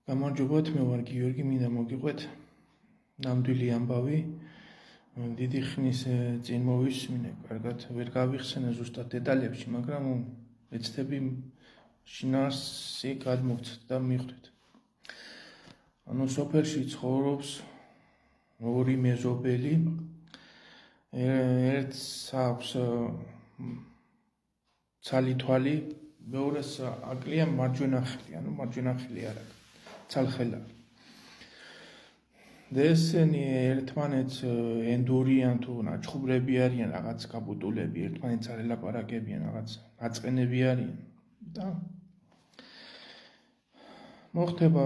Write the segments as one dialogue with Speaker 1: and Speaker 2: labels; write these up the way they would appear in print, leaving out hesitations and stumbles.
Speaker 1: გამარჯობათ, მე ვარ გიორგი, მინდა მოგიყვეთ ნამდვილი ამბავი. დიდი ხნის წინ მოვისმინე, კარგად ვერ გავიხსენე ზუსტად დეტალებში, მაგრამ ეცდები შინაარსი გადმოგცეთ და მიხვდეთ. სოფელში ცხოვრობს ორი მეზობელი, ერთს აქვს ცალი თვალი, მეორეს აკლია მარჯვენა ხელი, მარჯვენა ხელი არ აქვს. ცალხელა. ესენი ერთმანეთს ენდურიან თუ ნაჩხუბრები არიან, რაღაც გაბუტულები, ერთმანეთს არ ელაპარაკებიან, რაღაც აწყენები არიან და მოხდება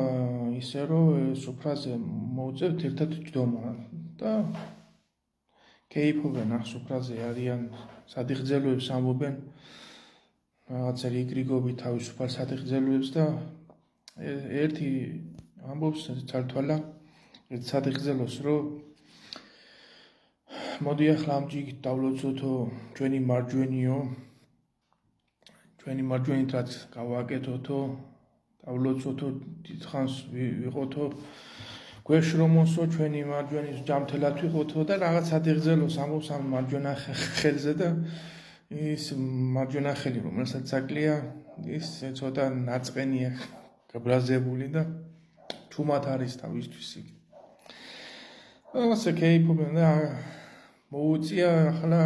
Speaker 1: ისე, რომ სუფრაზე მოუწევთ ერთად ჯდომა და კეიფობენ, სუფრაზე არიან, სადიღძელოებს ამბობენ, რაღაცა რიგრიგობით თავისუფალ სადიღძელოებს და ერთი ამბობს ცალთვალა ერთ სადიღძელოს, რომ მოდი ახლა ამ ჯიგით დავლოცოთო ჩვენი მარჯვენიო, ჩვენი მარჯვენით რაც გავაკეთოთო, დავლოცოთო, დიდხანს ვიყოთო, გვეშრომოსო, ჩვენი მარჯვენის ჯამთელად ვიყოთო და რაღაც სადიღძელოს ამბობს ამ მარჯვენა ხელზე და ის მარჯვენა ხელი, რომელსაც აკლია, ის ცოტა ნაწყენია გაბრაზებული და თუმად არის თავისთვის იგი. ასე კეიფობენ და მოუწია ახლა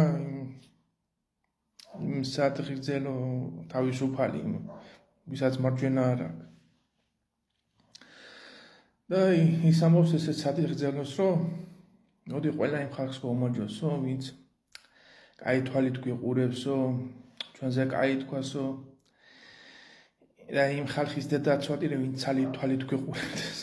Speaker 1: იმ სადღეგრძელო თავისუფალი, ვისაც მარჯვენა არ აქვს. და ის ამბობს ესეც სადღეგრძელოს, რომ მოდი ყველა იმ ხალხს გავუმარჯვესო, ვინც კაი თვალით გვიყურებსო, ჩვენზე კაი თქვასო. და იმ ხალხის დედაცვატი, ვინც ცალი თვალით გვიყურებდეს.